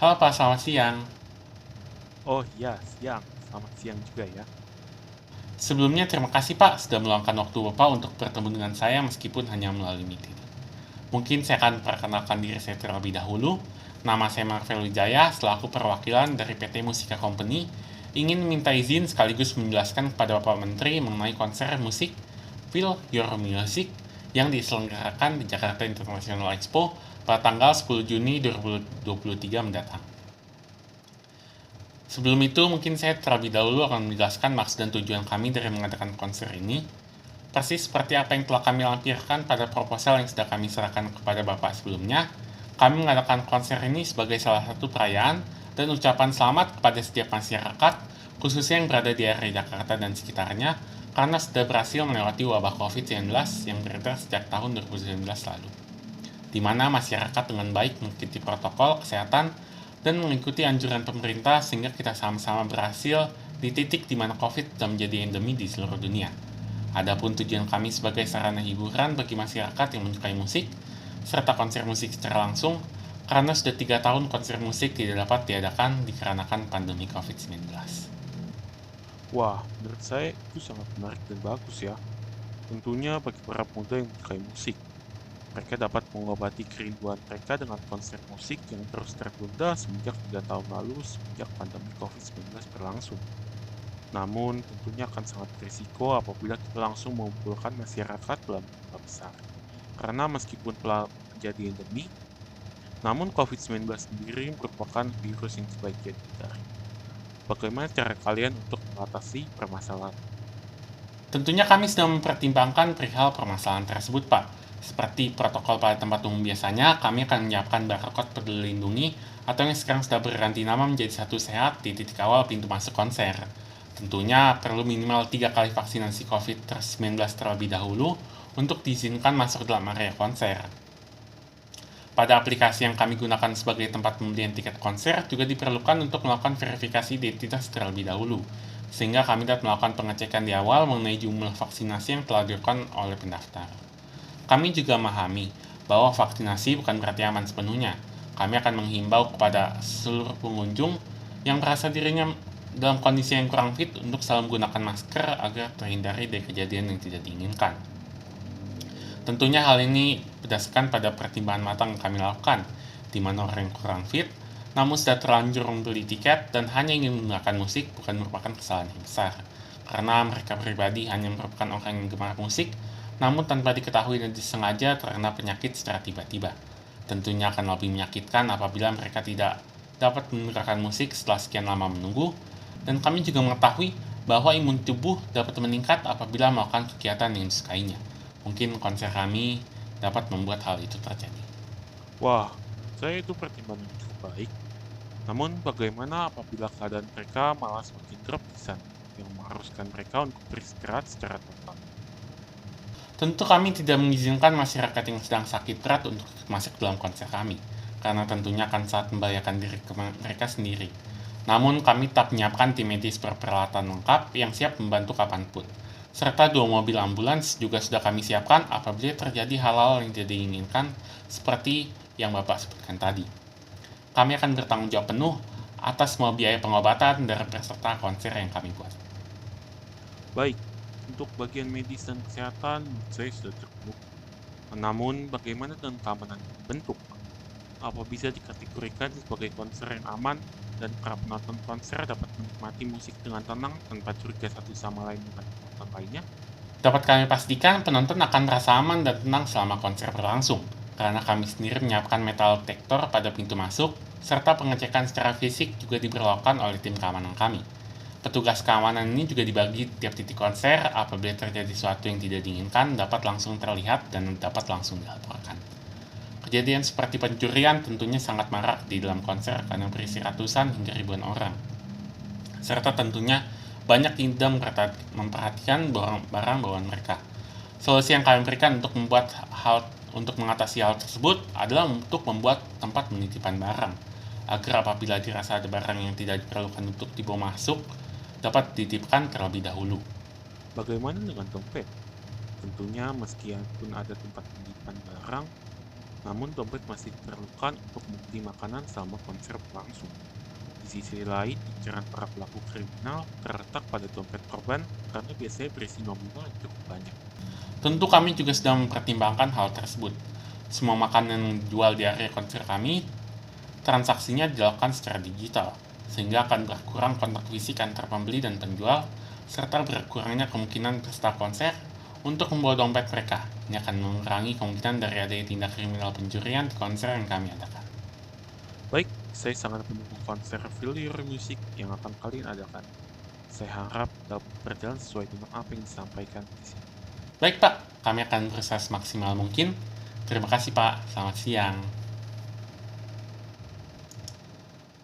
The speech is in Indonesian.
Halo Pak, selamat siang. Oh iya, siang. Selamat siang juga ya. Sebelumnya terima kasih Pak sudah meluangkan waktu Bapak untuk bertemu dengan saya meskipun hanya melalui meeting. Mungkin saya akan perkenalkan diri saya terlebih dahulu. Nama saya Marvel Wijaya, selaku perwakilan dari PT Musika Company, ingin minta izin sekaligus menjelaskan kepada Bapak Menteri mengenai konser musik Feel Your Music yang diselenggarakan di Jakarta International Expo pada tanggal 10 Juni 2023 mendatang. Sebelum itu, mungkin saya terlebih dahulu akan menjelaskan maksud dan tujuan kami dari mengadakan konser ini. Persis seperti apa yang telah kami lampirkan pada proposal yang sudah kami serahkan kepada Bapak sebelumnya, kami mengadakan konser ini sebagai salah satu perayaan dan ucapan selamat kepada setiap masyarakat, khususnya yang berada di area Jakarta dan sekitarnya, karena sudah berhasil melewati wabah COVID-19 yang beredar sejak tahun 2019 lalu, di mana masyarakat dengan baik mengikuti protokol kesehatan dan mengikuti anjuran pemerintah sehingga kita sama-sama berhasil di titik di mana COVID sudah menjadi endemi di seluruh dunia. Adapun tujuan kami sebagai sarana hiburan bagi masyarakat yang menyukai musik, serta konser musik secara langsung, karena sudah 3 tahun konser musik tidak dapat diadakan dikarenakan pandemi COVID-19. Wah, menurut saya itu sangat menarik dan bagus ya. Tentunya bagi para pemuda yang menyukai musik. Mereka dapat mengobati kerinduan mereka dengan konser musik yang terus tertunda semenjak 3 tahun lalu semenjak pandemi COVID-19 berlangsung. Namun, tentunya akan sangat berisiko apabila kita langsung mengumpulkan masyarakat dalam jumlah besar. Karena meskipun telah menjadi endemi, namun COVID-19 sendiri merupakan virus yang sebaiknya dihindari. Bagaimana cara kalian untuk mengatasi permasalahan? Tentunya kami sedang mempertimbangkan perihal permasalahan tersebut, Pak. Seperti protokol pada tempat umum biasanya, kami akan menyiapkan barcode peduli lindungi atau yang sekarang sudah berganti nama menjadi Satu Sehat di titik awal pintu masuk konser. Tentunya perlu minimal 3 kali vaksinasi COVID-19 terlebih dahulu untuk diizinkan masuk dalam area konser. Pada aplikasi yang kami gunakan sebagai tempat pembelian tiket konser juga diperlukan untuk melakukan verifikasi identitas terlebih dahulu, sehingga kami dapat melakukan pengecekan di awal mengenai jumlah vaksinasi yang telah dilakukan oleh pendaftar. Kami juga memahami bahwa vaksinasi bukan berarti aman sepenuhnya. Kami akan menghimbau kepada seluruh pengunjung yang merasa dirinya dalam kondisi yang kurang fit untuk selalu menggunakan masker agar terhindari dari kejadian yang tidak diinginkan. Tentunya hal ini berdasarkan pada pertimbangan matang yang kami lakukan, di mana orang yang kurang fit, namun sudah terlanjur membeli tiket dan hanya ingin menggunakan musik bukan merupakan kesalahan yang besar. Karena mereka pribadi hanya merupakan orang yang gemar musik, namun tanpa diketahui dan disengaja terkena penyakit secara tiba-tiba. Tentunya akan lebih menyakitkan apabila mereka tidak dapat mendengarkan musik setelah sekian lama menunggu, dan kami juga mengetahui bahwa imun tubuh dapat meningkat apabila melakukan kegiatan yang disukainya. Mungkin konser kami dapat membuat hal itu terjadi. Wah, menurut saya itu pertimbangan yang cukup baik. Namun bagaimana apabila keadaan mereka malah semakin drop di sana, yang mengharuskan mereka untuk beristirahat secara total? Tentu kami tidak mengizinkan masyarakat yang sedang sakit berat untuk masuk dalam konser kami, karena tentunya akan sangat membahayakan diri mereka sendiri. Namun kami tetap menyiapkan tim medis berperalatan lengkap yang siap membantu kapanpun. Serta 2 mobil ambulans juga sudah kami siapkan apabila terjadi hal-hal yang tidak diinginkan seperti yang Bapak sebutkan tadi. Kami akan bertanggung jawab penuh atas semua biaya pengobatan dari peserta konser yang kami buat. Baik, untuk bagian medis dan kesehatan menurut saya sudah cukup. Namun bagaimana dengan keamanan yang dibentuk? Apa bisa dikategorikan sebagai konser yang aman dan para penonton konser dapat menikmati musik dengan tenang tanpa curiga satu sama lain dengan penonton lainnya? Dapat kami pastikan penonton akan merasa aman dan tenang selama konser berlangsung, karena kami sendiri menyiapkan metal detektor pada pintu masuk, serta pengecekan secara fisik juga diberlakukan oleh tim keamanan kami. Petugas keamanan ini juga dibagi tiap titik konser apabila terjadi sesuatu yang tidak diinginkan dapat langsung terlihat dan dapat langsung dilaporkan. Kejadian seperti pencurian tentunya sangat marak di dalam konser karena berisi ratusan hingga ribuan orang. Serta tentunya banyak yang tidak memperhatikan barang bawaan mereka. Solusi yang kami berikan untuk mengatasi hal tersebut adalah untuk membuat tempat penitipan barang, agar apabila dirasa ada barang yang tidak diperlukan untuk dibawa masuk, dapat dititipkan terlebih dahulu. Bagaimana dengan dompet? Tentunya meskipun ada tempat penyimpanan barang, Namun dompet masih diperlukan untuk membeli makanan selama konser berlangsung. Di sisi lain, incaran para pelaku kriminal terletak pada dompet korban karena biasanya berisi nominal yang cukup banyak. Tentu kami juga sedang mempertimbangkan hal tersebut. Semua makanan yang dijual di area konser kami, transaksinya dilakukan secara digital, sehingga akan berkurang kontak fisik antar pembeli dan penjual, serta berkurangnya kemungkinan peserta konser untuk membawa dompet mereka. Ini akan mengurangi kemungkinan dari adanya tindak kriminal pencurian di konser yang kami adakan. Baik, saya sangat mendukung konser Feel Your Music yang akan kalian adakan. Saya harap dapat berjalan sesuai dengan apa yang disampaikan di sini. Baik Pak, kami akan berusaha semaksimal mungkin. Terima kasih Pak, selamat siang.